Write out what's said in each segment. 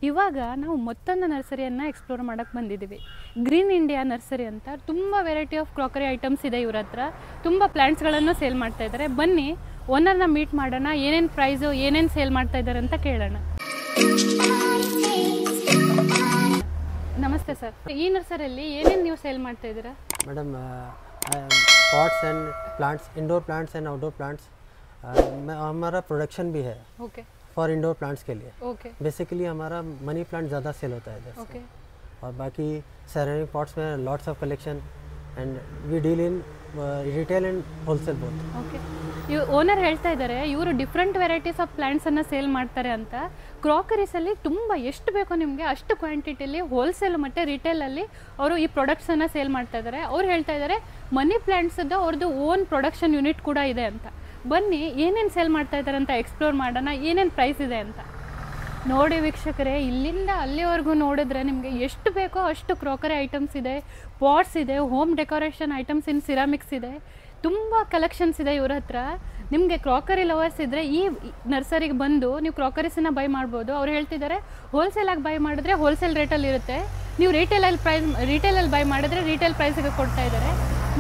ಇವಾಗ ನಾವು ಮತ್ತೊಂದು ನರ್ಸರಿಯನ್ನು ಎಕ್ಸ್ಪ್ಲೋರ್ ಮಾಡೋಕ್ಕೆ ಬಂದಿದ್ದೀವಿ. ಗ್ರೀನ್ ಇಂಡಿಯಾ ನರ್ಸರಿ ಅಂತ. ತುಂಬ ವೆರೈಟಿ ಆಫ್ ಕ್ರಾಕರಿ ಐಟಮ್ಸ್ ಇದೆ ಇವ್ರ ಹತ್ರ. ತುಂಬ ಪ್ಲ್ಯಾಂಟ್ಸ್ಗಳನ್ನು ಸೇಲ್ ಮಾಡ್ತಾ ಇದ್ದಾರೆ. ಬನ್ನಿ ಓನರ್ನ ಮೀಟ್ ಮಾಡೋಣ. ಏನೇನು ಪ್ರೈಸು, ಏನೇನು ಸೇಲ್ ಮಾಡ್ತಾ ಇದ್ದಾರೆ ಅಂತ ಕೇಳೋಣ. ನಮಸ್ತೆ ಸರ್, ಈ ನರ್ಸರಿಯಲ್ಲಿ ಏನೇನು ನೀವು ಸೇಲ್ ಮಾಡ್ತಾ ಇದ್ದೀರಾ? Madam pots and plants, indoor plants and outdoor plants हमारा प्रोडक्शन भी है ओके फॉर इंडोर प्लांट्स के लिए. ओके बेसिकली हमारा मनी प्लांट ज़्यादा सेल होता है इधर ओके. और बाकी सेरेमिक पॉट्स में lots of collection and we deal in retail and wholesale both. Okay. Owner ಹೇಳ್ತಾ ಇದ್ದಾರೆ ಇವರು ಡಿಫ್ರೆಂಟ್ ವೆರೈಟೀಸ್ ಆಫ್ ಪ್ಲ್ಯಾಂಟ್ಸನ್ನು ಸೇಲ್ ಮಾಡ್ತಾರೆ ಅಂತ. ಕ್ರಾಕರೀಸಲ್ಲಿ ತುಂಬ ಎಷ್ಟು ಬೇಕೋ ನಿಮಗೆ ಅಷ್ಟು ಕ್ವಾಂಟಿಟಿಲಿ ಹೋಲ್ಸೇಲ್ ಮತ್ತು ರಿಟೇಲಲ್ಲಿ ಅವರು ಈ ಪ್ರಾಡಕ್ಟ್ಸನ್ನು ಸೇಲ್ ಮಾಡ್ತಾ ಇದ್ದಾರೆ. ಅವ್ರು ಹೇಳ್ತಾ ಇದ್ದಾರೆ ಮನಿ ಪ್ಲ್ಯಾಂಟ್ಸದ್ದು ಅವ್ರದ್ದು ಓನ್ ಪ್ರೊಡಕ್ಷನ್ ಯೂನಿಟ್ ಕೂಡ ಇದೆ ಅಂತ. ಬನ್ನಿ ಏನೇನು ಸೇಲ್ ಮಾಡ್ತಾ ಇದ್ದಾರೆ ಅಂತ ಎಕ್ಸ್ಪ್ಲೋರ್ ಮಾಡೋಣ, ಏನೇನು ಪ್ರೈಸ್ ಇದೆ ಅಂತ. ನೋಡಿ ವೀಕ್ಷಕರೇ, ಇಲ್ಲಿಂದ ಅಲ್ಲಿವರೆಗೂ ನೋಡಿದ್ರೆ ನಿಮಗೆ ಎಷ್ಟು ಬೇಕೋ ಅಷ್ಟು ಕ್ರಾಕರಿ ಐಟಮ್ಸ್ ಇದೆ, ಪಾಟ್ಸ್ ಇದೆ, ಹೋಮ್ ಡೆಕೋರೇಷನ್ ಐಟಮ್ಸ್ ಇನ್ ಸಿರಾಮಿಕ್ಸ್ ಇದೆ. ತುಂಬ ಕಲೆಕ್ಷನ್ಸ್ ಇದೆ ಇವ್ರ ಹತ್ರ. ನಿಮಗೆ ಕ್ರಾಕರಿ ಲವರ್ಸ್ ಇದ್ದರೆ ಈ ನರ್ಸರಿಗೆ ಬಂದು ನೀವು ಕ್ರಾಕರೀಸನ್ನು ಬೈ ಮಾಡ್ಬೋದು. ಅವ್ರು ಹೇಳ್ತಿದ್ದಾರೆ ಹೋಲ್ಸೇಲಾಗಿ ಬೈ ಮಾಡಿದ್ರೆ ಹೋಲ್ಸೇಲ್ ರೇಟಲ್ಲಿ ಇರುತ್ತೆ, ನೀವು ರಿಟೇಲಲ್ಲಿ ಬೈ ಮಾಡಿದ್ರೆ ರಿಟೇಲ್ ಪ್ರೈಸಿಗೆ ಕೊಡ್ತಾ ಇದ್ದಾರೆ.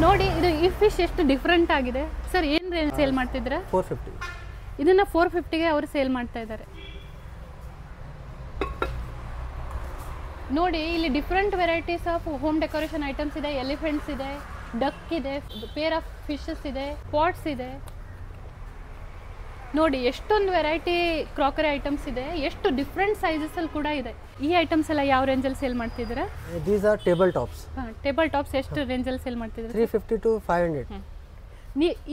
ನೋಡಿ ಇದು ಈ ಫಿಶ್ ಎಷ್ಟು ಡಿಫ್ರೆಂಟ್ ಆಗಿದೆ. ಸರ್ ಏನು ರೇಂಜ್ ಸೇಲ್ ಮಾಡ್ತಿದ್ದೀರಾ? 450. ಇದನ್ನು 450ಗೆ ಅವರು ಸೇಲ್ ಮಾಡ್ತಾ ಇದ್ದಾರೆ. ನೋಡಿ ಇಲ್ಲಿ different varieties of home decoration items ಇದೆ. ಎಲಿಫೆಂಟ್ಸ್ ಇದೆ, ಡಕ್ ಇದೆ, ಪೇರ್ ಆಫ್ ಫಿಶಸ್ ಇದೆ, ಪಾಟ್ಸ್ ಇದೆ. ನೋಡಿ ಎಷ್ಟೊಂದು ವೆರೈಟಿ ಕ್ರಾಕರಿ ಐಟಮ್ಸ್ ಇದೆ, ಎಷ್ಟು ಡಿಫ್ರೆಂಟ್ ಸೈಜಸಲ್ಲಿ ಕೂಡ ಇದೆ. ಈ ಐಟಮ್ಸ್ ಎಲ್ಲ ಯಾವ ರೇಂಜಲ್ಲಿ ಸೇಲ್ ಮಾಡ್ತಿದ್ದೀರಾ? These are table tops. ಹಾಂ, ಟೇಬಲ್ ಟಾಪ್ಸ್ ಎಷ್ಟು ರೇಂಜಲ್ಲಿ ಸೇಲ್ ಮಾಡ್ತಿದ್ದೀರಾ? 350 to 500.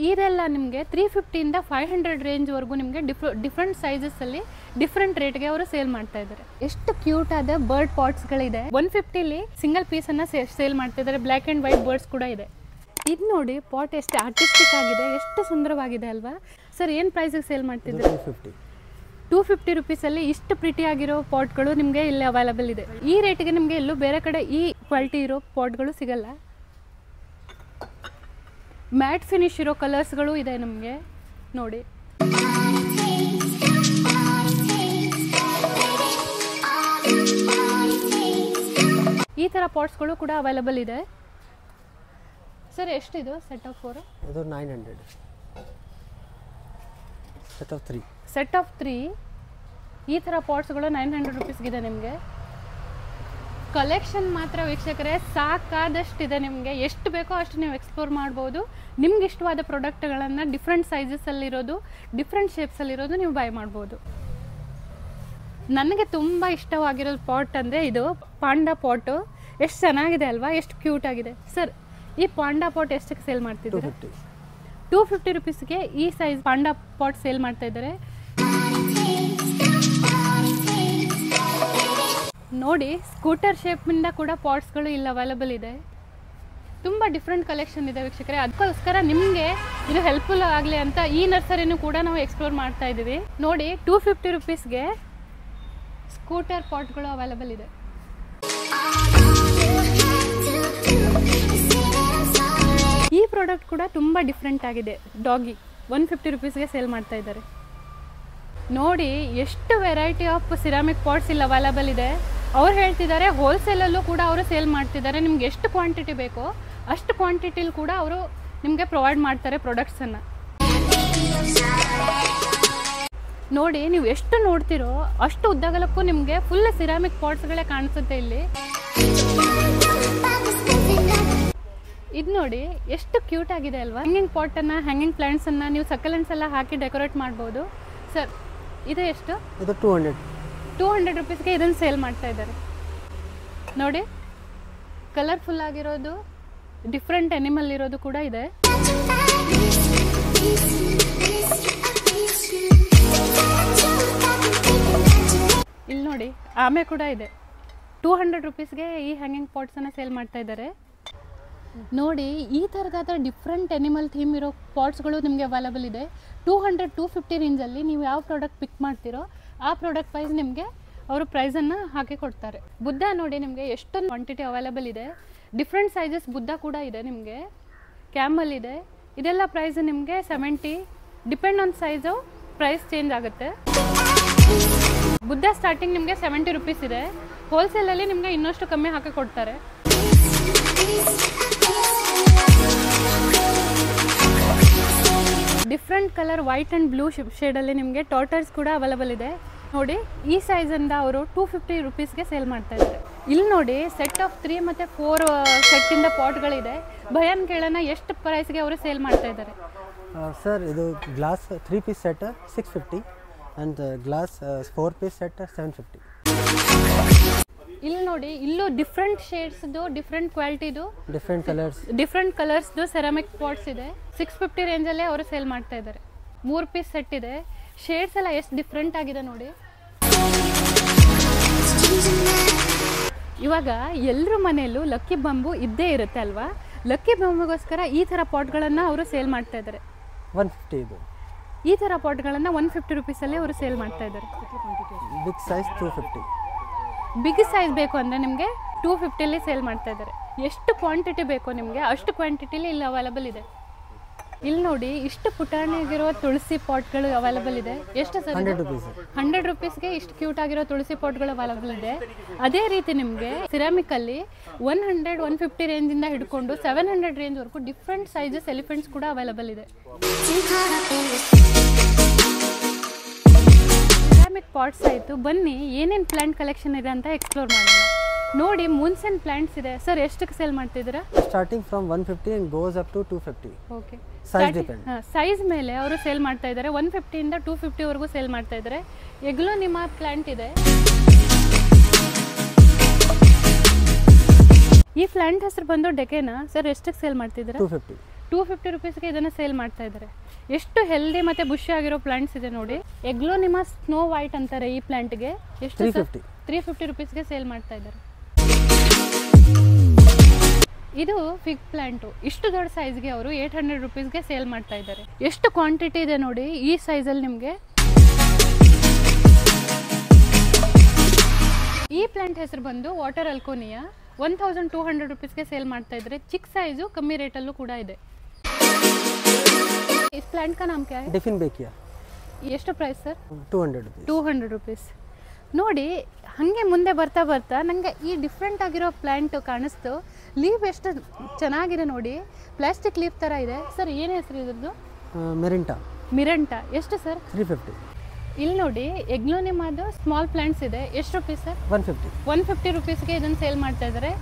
ಇದೆಲ್ಲ ನಿಮಗೆ 350ಇಂದ 500 ರೇಂಜ್ವರೆಗೂ ನಿಮಗೆ ಡಿಫ್ರೆಂಟ್ ಸೈಜಸ್ಸಲ್ಲಿ ಡಿಫ್ರೆಂಟ್ ರೇಟ್ಗೆ ಅವರು ಸೇಲ್ ಮಾಡ್ತಾ ಇದ್ದಾರೆ. ಎಷ್ಟು ಕ್ಯೂಟ್ ಆದ ಬರ್ಡ್ ಪಾಟ್ಸ್ಗಳಿದೆ. 150ಲಿ ಸಿಂಗಲ್ ಪೀಸನ್ನು ಸೇಲ್ ಮಾಡ್ತಿದ್ದಾರೆ. ಬ್ಲ್ಯಾಕ್ ಆ್ಯಂಡ್ ವೈಟ್ ಬರ್ಡ್ಸ್ ಕೂಡ ಇದೆ. ಇದು ನೋಡಿ ಪಾಟ್ ಎಷ್ಟು ಆರ್ಟಿಸ್ಟಿಕ್ ಆಗಿದೆ, ಎಷ್ಟು ಸುಂದರವಾಗಿದೆ ಅಲ್ವಾ? ಸರ್ ಏನು ಪ್ರೈಸಿಗೆ ಸೇಲ್ ಮಾಡ್ತಿದ್ದಾರೆ? 250 ರುಪೀಸಲ್ಲಿ ಇಷ್ಟು ಪ್ರಿಟಿ ಆಗಿರೋ ಪಾಟ್ಗಳು ನಿಮಗೆ ಇಲ್ಲಿ ಅವೈಲಬಲ್ ಇದೆ. ಈ ರೇಟಿಗೆ ನಿಮಗೆ ಎಲ್ಲೂ ಬೇರೆ ಕಡೆ ಈ ಕ್ವಾಲಿಟಿ ಇರೋ ಪಾಟ್ಗಳು ಸಿಗಲ್ಲ. ಮ್ಯಾಟ್ ಫಿನಿಶ್ ಇರೋ ಕಲರ್ಸ್ಗಳು ಇದೆ ನಮಗೆ. ನೋಡಿ ಈ ಥರ ಪಾಟ್ಸ್ಗಳು ಕೂಡ ಅವೈಲಬಲ್ ಇದೆ. ಸರ್ ಎಷ್ಟಿದು ಸೆಟ್ ಆಫ್ 4? ಇದು 900. Set of 3. ಸೆಟ್ ಆಫ್ 3 ಈ ಥರ ಪಾಟ್ಸ್ಗಳು 900 ರುಪೀಸ್ಗಿದೆ ನಿಮಗೆ. ಕಲೆಕ್ಷನ್ ಮಾತ್ರ ವೀಕ್ಷಕರೇ ಸಾಕಾದಷ್ಟಿದೆ. ನಿಮಗೆ ಎಷ್ಟು ಬೇಕೋ ಅಷ್ಟು ನೀವು ಎಕ್ಸ್ಪ್ಲೋರ್ ಮಾಡ್ಬೋದು. ನಿಮ್ಗೆ ಇಷ್ಟವಾದ ಪ್ರಾಡಕ್ಟ್ಗಳನ್ನು ಡಿಫ್ರೆಂಟ್ ಸೈಜಸ್ಸಲ್ಲಿರೋದು, ಡಿಫ್ರೆಂಟ್ ಶೇಪ್ಸಲ್ಲಿರೋದು ನೀವು ಬೈ ಮಾಡ್ಬೋದು. ನನಗೆ ತುಂಬ ಇಷ್ಟವಾಗಿರೋ ಪಾಟ್ ಅಂದರೆ ಇದು ಪಾಂಡಾ ಪಾಟು. ಎಷ್ಟು ಚೆನ್ನಾಗಿದೆ ಅಲ್ವಾ, ಎಷ್ಟು ಕ್ಯೂಟ್ ಆಗಿದೆ. ಸರ್ ಈ ಪಾಂಡಾ ಪಾಟ್ ಎಷ್ಟಕ್ಕೆ ಸೇಲ್ ಮಾಡ್ತಿದ್ದಾರೆ? 250 ರುಪೀಸ್ಗೆ ಈ ಸೈಜ್ ಪಾಂಡಾ ಪಾಟ್ ಸೇಲ್ ಮಾಡ್ತಾ ಇದ್ದಾರೆ. ನೋಡಿ ಸ್ಕೂಟರ್ ಶೇಪ್ನಿಂದ ಕೂಡ ಪಾಟ್ಸ್ಗಳು ಇಲ್ಲಿ ಅವೈಲಬಲ್ ಇದೆ. ತುಂಬ ಡಿಫ್ರೆಂಟ್ ಕಲೆಕ್ಷನ್ ಇದೆ ವೀಕ್ಷಕರೇ. ಅದಕ್ಕೋಸ್ಕರ ನಿಮಗೆ ಇದು ಹೆಲ್ಪ್ಫುಲ್ ಆಗಲಿ ಅಂತ ಈ ನರ್ಸರಿನೂ ಕೂಡ ನಾವು ಎಕ್ಸ್ಪ್ಲೋರ್ ಮಾಡ್ತಾ ಇದ್ದೀವಿ. ನೋಡಿ 250 ರುಪೀಸ್ಗೆ ಸ್ಕೂಟರ್ ಪಾಟ್ಗಳು ಅವೈಲಬಲ್ ಇದೆ. ಈ ಪ್ರಾಡಕ್ಟ್ ಕೂಡ ತುಂಬ ಡಿಫ್ರೆಂಟ್ ಆಗಿದೆ. ಡಾಗಿ 150 ರುಪೀಸ್ಗೆ ಸೇಲ್ ಮಾಡ್ತಾ ಇದ್ದಾರೆ. ನೋಡಿ ಎಷ್ಟು ವೆರೈಟಿ ಆಫ್ ಸಿರಾಮಿಕ್ ಪಾಟ್ಸ್ ಇಲ್ಲಿ ಅವೈಲಬಲ್ ಇದೆ. ಅವ್ರು ಹೇಳ್ತಿದ್ದಾರೆ ಹೋಲ್ಸೇಲಲ್ಲೂ ಕೂಡ ಅವರು ಸೇಲ್ ಮಾಡ್ತಿದ್ದಾರೆ. ನಿಮ್ಗೆ ಎಷ್ಟು ಕ್ವಾಂಟಿಟಿ ಬೇಕೋ ಅಷ್ಟು ಕ್ವಾಂಟಿಟಿಲಿ ಕೂಡ ಅವರು ನಿಮಗೆ ಪ್ರೊವೈಡ್ ಮಾಡ್ತಾರೆ ಪ್ರಾಡಕ್ಟ್ಸನ್ನು. ನೋಡಿ ನೀವು ಎಷ್ಟು ನೋಡ್ತಿರೋ ಅಷ್ಟು ಉದ್ದಗಲಕ್ಕೂ ನಿಮಗೆ ಫುಲ್ ಸಿರಾಮಿಕ್ ಪಾಟ್ಸ್ಗಳೇ ಕಾಣಿಸುತ್ತೆ ಇಲ್ಲಿ. ಇದು ನೋಡಿ ಎಷ್ಟು ಕ್ಯೂಟ್ ಆಗಿದೆ ಅಲ್ವಾ? ಹ್ಯಾಂಗಿಂಗ್ ಪಾಟನ್ನು, ಹ್ಯಾಂಗಿಂಗ್ ಪ್ಲಾಂಟ್ಸನ್ನು ನೀವು ಸಕಲೆಂಟ್ಸ್ ಎಲ್ಲ ಹಾಕಿ ಡೆಕೋರೇಟ್ ಮಾಡ್ಬೋದು. ಸರ್ ಇದು ಎಷ್ಟು? ಇದು 200 ರುಪೀಸ್ಗೆ ಇದನ್ನು ಸೇಲ್ ಮಾಡ್ತಾ ಇದ್ದಾರೆ. ನೋಡಿ ಕಲರ್ಫುಲ್ ಆಗಿರೋದು, ಡಿಫ್ರೆಂಟ್ ಎನಿಮಲ್ ಇರೋದು ಕೂಡ ಇದೆ. ಇಲ್ಲಿ ನೋಡಿ ಆಮೆ ಕೂಡ ಇದೆ. 200 ರುಪೀಸ್ಗೆ ಈ ಹ್ಯಾಂಗಿಂಗ್ ಪಾಟ್ಸನ್ನು ಸೇಲ್ ಮಾಡ್ತಾ ಇದ್ದಾರೆ. ನೋಡಿ ಈ ಥರದಾದ ಡಿಫ್ರೆಂಟ್ ಎನಿಮಲ್ ಥೀಮ್ ಇರೋ ಪಾಟ್ಸ್ಗಳು ನಿಮಗೆ ಅವೈಲಬಲ್ ಇದೆ. 200-250 ರೇಂಜಲ್ಲಿ ನೀವು ಯಾವ ಪ್ರಾಡಕ್ಟ್ ಪಿಕ್ ಮಾಡ್ತೀರೋ ಆ ಪ್ರಾಡಕ್ಟ್ ವೈಸ್ ನಿಮಗೆ ಅವರು ಪ್ರೈಸನ್ನು ಹಾಕಿ ಕೊಡ್ತಾರೆ. ಬುದ್ಧ ನೋಡಿ ನಿಮಗೆ ಎಷ್ಟೊಂದು ಕ್ವಾಂಟಿಟಿ ಅವೈಲಬಲ್ ಇದೆ. ಡಿಫ್ರೆಂಟ್ ಸೈಜಸ್ ಬುದ್ಧ ಕೂಡ ಇದೆ ನಿಮಗೆ. ಕ್ಯಾಮಲ್ ಇದೆ. ಇದೆಲ್ಲ ಪ್ರೈಸ್ ನಿಮಗೆ 70. Depend on size price change ಆಗುತ್ತೆ. ಬುದ್ಧ ಸ್ಟಾರ್ಟಿಂಗ್ ನಿಮಗೆ 70 ರುಪೀಸ್ ಇದೆ. ಹೋಲ್ಸೇಲಲ್ಲಿ ನಿಮಗೆ ಇನ್ನಷ್ಟು ಕಮ್ಮಿ ಹಾಕಿ ಕೊಡ್ತಾರೆ. Different colour white and blue ಶೇಡಲ್ಲಿ ನಿಮಗೆ ಟಾಟರ್ಸ್ ಕೂಡ ಅವೈಲಬಲ್ ಇದೆ. ನೋಡಿ ಈ ಸೈಜಿಂದ ಅವರು 250 ರುಪೀಸ್ಗೆ ಸೇಲ್ ಮಾಡ್ತಾ ಇದ್ದಾರೆ. ಇಲ್ಲಿ ನೋಡಿ ಸೆಟ್ ಆಫ್ 3 ಮತ್ತು 4 ಸೆಟ್ಟಿಂದ ಪಾಟ್ಗಳಿದೆ. ಭಯನ್ ಕೇಳೋಣ ಎಷ್ಟು ಪ್ರೈಸ್ಗೆ ಅವರು ಸೇಲ್ ಮಾಡ್ತಾ ಇದ್ದಾರೆ. ಸರ್ ಇದು glass 3 piece set 650 and glass 4 piece set 750. ಇಲ್ಲಿ ನೋಡಿ ಇಲ್ಲೂ ಡಿಫ್ರೆಂಟ್ ಶೇಡ್ಸ್ದು ಡಿಫ್ರೆಂಟ್ ಕ್ವಾಲಿಟಿದು ಡಿಫ್ರೆಂಟ್ ಕಲರ್ಸ್ದು ಸೆರಾಮಿಕ್ ಪಾಟ್ಸ್ ಇದೆ. 650 ರೇಂಜಲ್ಲೇ ಅವರು ಸೇಲ್ ಮಾಡ್ತಾ ಇದ್ದಾರೆ. 3 ಪೀಸ್ ಸೆಟ್ ಇದೆ. ಶೇಡ್ಸ್ ಎಲ್ಲ ಎಷ್ಟು ಡಿಫ್ರೆಂಟ್ ಆಗಿದೆ ನೋಡಿ. ಇವಾಗ ಎಲ್ಲರ ಮನೆಯಲ್ಲೂ ಲಕ್ಕಿ ಬಾಂಬು ಇದ್ದೇ ಇರುತ್ತೆ ಅಲ್ವಾ. ಲಕ್ಕಿ ಬಾಂಬುಗೋಸ್ಕರ ಈ ಥರ ಪಾಟ್ಗಳನ್ನು ಅವರು ಸೇಲ್ ಮಾಡ್ತಾ ಇದ್ದಾರೆ. 150 ಇದು. ಈ ಥರ ಪಾಟ್ಗಳನ್ನು 150 ರುಪೀಸಲ್ಲಿ ಅವರು ಸೇಲ್ ಮಾಡ್ತಾ ಇದ್ದಾರೆ. Big size 250. ಬಿಗ್ ಸೈಜ್ ಬೇಕು ಅಂದರೆ ನಿಮಗೆ 250ಲಿ ಸೇಲ್ ಮಾಡ್ತಾ ಇದ್ದಾರೆ. ಎಷ್ಟು ಕ್ವಾಂಟಿಟಿ ಬೇಕೋ ನಿಮಗೆ ಅಷ್ಟು ಕ್ವಾಂಟಿಟಿಲಿ ಇಲ್ಲಿ ಅವೈಲಬಲ್ ಇದೆ. ಇಲ್ಲಿ ನೋಡಿ ಇಷ್ಟು ಪುಟಾಣಿಯಾಗಿರೋ ತುಳಸಿ ಪಾಟ್ಗಳು ಅವೈಲಬಲ್ ಇದೆ. ಎಷ್ಟು ಸರ್? 100 ರುಪೀಸ್ಗೆ ಇಷ್ಟು ಕ್ಯೂಟ್ ಆಗಿರೋ ತುಳಸಿ ಪಾಟ್ಗಳು ಅವೈಲಬಲ್ ಇದೆ. ಅದೇ ರೀತಿ ನಿಮಗೆ ಸಿರಾಮಿಕಲ್ಲಿ 100-150 ರೇಂಜಿಂದ ಹಿಡ್ಕೊಂಡು 700 ರೇಂಜ್ವರೆಗೂ ಡಿಫ್ರೆಂಟ್ ಸೈಜಸ್ ಎಲಿಫೆಂಟ್ಸ್ ಕೂಡ ಅವೈಲಬಲ್ ಇದೆ. ಸಿರಾಮಿಕ್ ಪಾಟ್ಸ್ ಆಯಿತು. ಬನ್ನಿ ಏನೇನು ಪ್ಲಾಂಟ್ ಕಲೆಕ್ಷನ್ ಇದೆ ಅಂತ ಎಕ್ಸ್ಪ್ಲೋರ್ ಮಾಡೋಣ. ನೋಡಿ ಮೂನ್ಸನ್ ಪ್ಲಾಂಟ್ಸ್ ಇದೆ. ಸರ್ ಎಷ್ಟಕ್ಕೆ ಸೇಲ್ ಮಾಡ್ತಿದ್ದೀರಾ? Starting from 150 and goes up to 250. Okay. Size depend. Size ಮೇಲೆ ಅವರು ಸೇಲ್ ಮಾಡ್ತಾ ಇದ್ದಾರೆ. 150 ಇಂದ 250 ವರೆಗೂ ಸೇಲ್ ಮಾಡ್ತಾ ಇದ್ದಾರೆ. ಎಗ್ಲೋ ನಿಮ್ಮ ಪ್ಲಾಂಟ್ ಇದೆ. ಈ ಪ್ಲಾಂಟ್ ಹೆಸರು ಬಂದು ಡೆಕೆನಾ? ಸರ್ ಎಷ್ಟಕ್ಕೆ ಸೇಲ್ ಮಾಡ್ತಿದ್ದೀರಾ? 250 ರುಪೀಸ್ಗೆ ಇದನ್ನು ಸೇಲ್ ಮಾಡ್ತಾ ಇದ್ದಾರೆ. ಎಷ್ಟು ಹೆಲ್ದಿ ಮತ್ತು ಬುಷಿ ಆಗಿರೋ ಪ್ಲಾಂಟ್ಸ್ ಇದೆ ನೋಡಿ. ಎಗ್ಲೋ ನಿಮ್ಮ ಸ್ನೋ ವೈಟ್ ಅಂತಾರೆ ಈ ಪ್ಲಾಂಟ್ಗೆ. ಎಷ್ಟು? 350 ರುಪೀಸ್ಗೆ ಸೇಲ್ ಮಾಡ್ತಾ ಇದ್ದಾರೆ. ಇದು ಫಿಗ್ ಪ್ಲಾಂಟು. ಇಷ್ಟು ದೊಡ್ಡ ಸೈಜ್ಗೆ ಅವರು 800 ರುಪೀಸ್ಗೆ ಸೇಲ್ ಮಾಡ್ತಾ ಇದ್ದಾರೆ. ಎಷ್ಟು ಕ್ವಾಂಟಿಟಿ ಇದೆ ನೋಡಿ ಈ ಸೈಜಲ್ಲಿ ನಿಮಗೆ. ಈ ಪ್ಲಾಂಟ್ ಹೆಸರು ಬಂದು ವಾಟರ್ ಅಲ್ಕೋನಿಯಾ. 1200 ರುಪೀಸ್ಗೆ ಸೇಲ್ ಮಾಡ್ತಾ ಇದ್ದಾರೆ. ಚಿಕ್ಕ ಸೈಜು ಕಮ್ಮಿ ರೇಟಲ್ಲೂ ಕೂಡ ಇದೆ. इस प्लांट का नाम क्या है? डिफिन बेकिया. ಎಷ್ಟು ಪ್ರೈಸ್ ಸರ್? 200 ರುಪೀಸ್. ನೋಡಿ ಹಾಗೆ ಮುಂದೆ ಬರ್ತಾ ಬರ್ತಾ ನನಗೆ ಈ ಡಿಫ್ರೆಂಟ್ ಆಗಿರೋ ಪ್ಲ್ಯಾಂಟ್ ಕಾಣಿಸ್ತು. ಲೀವ್ ಎಷ್ಟು ಚೆನ್ನಾಗಿದೆ ನೋಡಿ. ಪ್ಲಾಸ್ಟಿಕ್ ಲೀವ್ ಥರ ಇದೆ. ಸರ್ ಏನು ಹೆಸರು ಇದ್ರದ್ದು? ಮಿರಂಟಾ. ಎಷ್ಟು ಸರ್? 350. ಇಲ್ಲಿ ನೋಡಿ ಎಗ್ಲೋನಿಮಾದು ಸ್ಮಾಲ್ ಪ್ಲಾಂಟ್ಸ್ ಇದೆ. ಎಷ್ಟು ರುಪೀಸ್ ಸರ್? 150 ರುಪೀಸ್ಗೆ ಇದನ್ನು ಸೇಲ್ ಮಾಡ್ತಾ ಇದ್ದಾರೆ.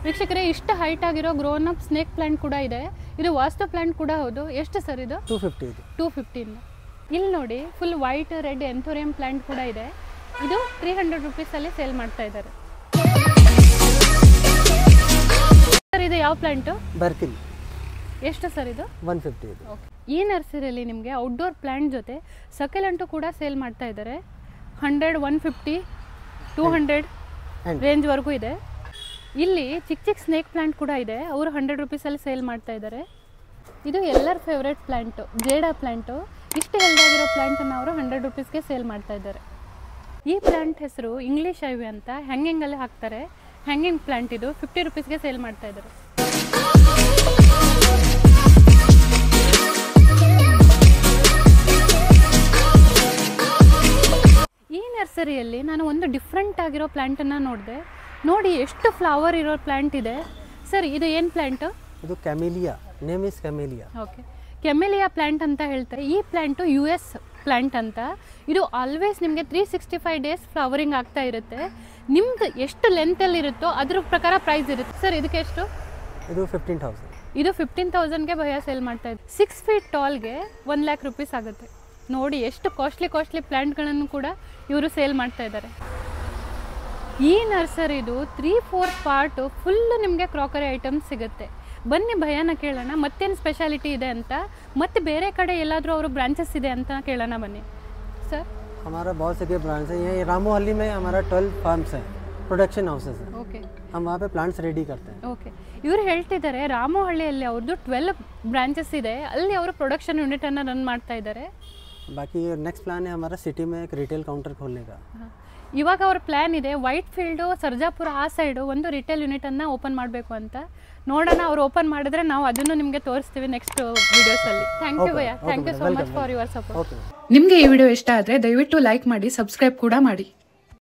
ವೀಕ್ಷಕರೇ ಇಷ್ಟು ಹೈಟ್ ಆಗಿರೋ ಗ್ರೋನ್ ಅಪ್ ಸ್ನೇಕ್ ಪ್ಲಾಂಟ್ ಕೂಡ ಇದೆ. ಇದು ವಾಸ್ತು ಪ್ಲಾಂಟ್ ಕೂಡ ಹೌದು. ಎಷ್ಟು ಸರ್ ಇದು? 250. ಇಲ್ಲಿ ನೋಡಿ ಫುಲ್ ವೈಟ್ ರೆಡ್ ಎಂಥೋರಿಯಂ ಪ್ಲಾಂಟ್ ಕೂಡ ಇದೆ. ಇದು 300 ರುಪೀಸಲ್ಲಿ ಸೇಲ್ ಮಾಡ್ತಾ ಇದ್ದಾರೆ. ಸರ್ ಇದು ಯಾವ ಪ್ಲಾಂಟು? ಬರ್ಕಿಲ್. ಎಷ್ಟು ಸರ್ ಇದು? 150. ಓಕೆ. ಈ ನರ್ಸರಿಯಲ್ಲಿ ನಿಮಗೆ ಔಟ್ಡೋರ್ ಪ್ಲಾಂಟ್ ಜೊತೆ ಸಕಲೆಂಟು ಕೂಡ ಸೇಲ್ ಮಾಡ್ತಾ ಇದ್ದಾರೆ. 100, 150, 200 ರೇಂಜ್ವರೆಗೂ ಇದೆ. ಇಲ್ಲಿ ಚಿಕ್ಕ ಸ್ನೇಕ್ ಪ್ಲಾಂಟ್ ಕೂಡ ಇದೆ. ಅವರು 100 ರುಪೀಸಲ್ಲಿ ಸೇಲ್ ಮಾಡ್ತಾ ಇದ್ದಾರೆ. ಇದು ಎಲ್ಲರ ಫೇವ್ರೇಟ್ ಪ್ಲಾಂಟು, ಜೇಡಾ ಪ್ಲಾಂಟು. ಇಷ್ಟು ಹೆಲ್ದಾಗಿರೋ ಪ್ಲಾಂಟನ್ನು ಅವರು 100 ರುಪೀಸ್ಗೆ ಸೇಲ್ ಮಾಡ್ತಾ ಇದ್ದಾರೆ. ಈ ಪ್ಲಾಂಟ್ ಹೆಸರು ಇಂಗ್ಲೀಷ್ ಐವಿ ಅಂತ. ಹ್ಯಾಂಗಿಂಗಲ್ಲಿ ಹಾಕ್ತಾರೆ. ಹ್ಯಾಂಗಿಂಗ್ ಪ್ಲಾಂಟ್ ಇದು 50 ರುಪೀಸ್ಗೆ ಸೇಲ್ ಮಾಡ್ತಾ ಇದ್ದಾರೆ. ಈ ನರ್ಸರಿಯಲ್ಲಿ ನಾನು ಒಂದು ಡಿಫ್ರೆಂಟ್ ಆಗಿರೋ ಪ್ಲಾಂಟನ್ನು ನೋಡಿದೆ. ನೋಡಿ ಎಷ್ಟು ಫ್ಲವರ್ ಇರೋ ಪ್ಲಾಂಟ್ ಇದೆ. ಸರ್ ಇದು ಏನು ಪ್ಲಾಂಟು? ಇದು camellia. Name is camellia. Okay. Camellia plant ಅಂತ ಹೇಳ್ತಾರೆ. ಈ ಪ್ಲಾಂಟು US ಪ್ಲಾಂಟ್ ಅಂತ. ಇದು ಆಲ್ವೇಸ್ ನಿಮಗೆ 365 ಡೇಸ್ ಫ್ಲವರಿಂಗ್ ಆಗ್ತಾ ಇರುತ್ತೆ. ನಿಮ್ದು ಎಷ್ಟು ಲೆಂತಲ್ಲಿ ಇರುತ್ತೋ ಅದ್ರ ಪ್ರಕಾರ ಪ್ರೈಸ್ ಇರುತ್ತೆ. ಸರ್ ಇದಕ್ಕೆ ಎಷ್ಟು? ಇದು 15,000. ಇದು 15,000ಗೆ ಭಯ ಸೇಲ್ ಮಾಡ್ತಾ ಇದೆ. 6 ಫೀಟ್ ಟಾಲ್ಗೆ 1 ಲ್ಯಾಕ್ ರುಪೀಸ್ ಆಗುತ್ತೆ. ನೋಡಿ ಎಷ್ಟು ಕಾಸ್ಟ್ಲಿ ಪ್ಲಾಂಟ್ಗಳನ್ನು ಕೂಡ ಇವರು ಸೇಲ್ ಮಾಡ್ತಾ ಇದ್ದಾರೆ. ಈ ನರ್ಸರಿದು 3-4 ಪಾರ್ಟು ಫುಲ್ಲು ನಿಮಗೆ ಕ್ರಾಕರಿ ಐಟಮ್ಸ್ ಸಿಗುತ್ತೆ. ಬನ್ನಿ ಭಯನ ಕೇಳೋಣ ಮತ್ತೇನು ಸ್ಪೆಷಾಲಿಟಿ ಇದೆ ಅಂತ. ಮತ್ತೆ ಬೇರೆ ಕಡೆ ಎಲ್ಲಾದರೂ ಅವರು ಬ್ರಾಂಚಸ್ ಇದೆ ಅಂತ ಕೇಳೋಣ ಬನ್ನಿ. ಸರ್ हमारा बहुत से ब्रांच है. ये रामोहल्ली में हमारा 12 फार्म्स है, प्रोडक्शन हाउसेस है. ಓಕೆ. हम वहाँ पे प्लांट्स रेडी करते हैं. ಓಕೆ. ಇವರು ಹೇಳ್ತಿದ್ದಾರೆ ರಾಮೋಹಳ್ಳಿಯಲ್ಲಿ ಅವ್ರದ್ದು 12 ಬ್ರಾಂಚಸ್ ಇದೆ. ಅಲ್ಲಿ ಅವರು ಪ್ರೊಡಕ್ಷನ್ ಯೂನಿಟನ್ನು ರನ್ ಮಾಡ್ತಾ ಇದ್ದಾರೆ. बाकी नेक्स्ट प्लान है हमारा सिटी में एक रिटेल काउंटर खोलने का. ಇವಾಗ ಅವ್ರ ಪ್ಲ್ಯಾನ್ ಇದೆ ವೈಟ್ ಫೀಲ್ಡು ಸರ್ಜಾಪುರ ಆ ಸೈಡು ಒಂದು ರಿಟೇಲ್ ಯೂನಿಟನ್ನು ಓಪನ್ ಮಾಡಬೇಕು ಅಂತ. ನೋಡೋಣ ಅವ್ರು ಓಪನ್ ಮಾಡಿದ್ರೆ ನಾವು ಅದನ್ನು ನಿಮಗೆ ತೋರಿಸ್ತೀವಿ ನೆಕ್ಸ್ಟ್ ವಿಡಿಯೋಸಲ್ಲಿ. ಥ್ಯಾಂಕ್ ಯು ಭಯ್ಯ. Thank you so much for your support. ನಿಮಗೆ ಈ ವಿಡಿಯೋ ಇಷ್ಟ ಆದರೆ ದಯವಿಟ್ಟು ಲೈಕ್ ಮಾಡಿ, ಸಬ್ಸ್ಕ್ರೈಬ್ ಕೂಡ ಮಾಡಿ.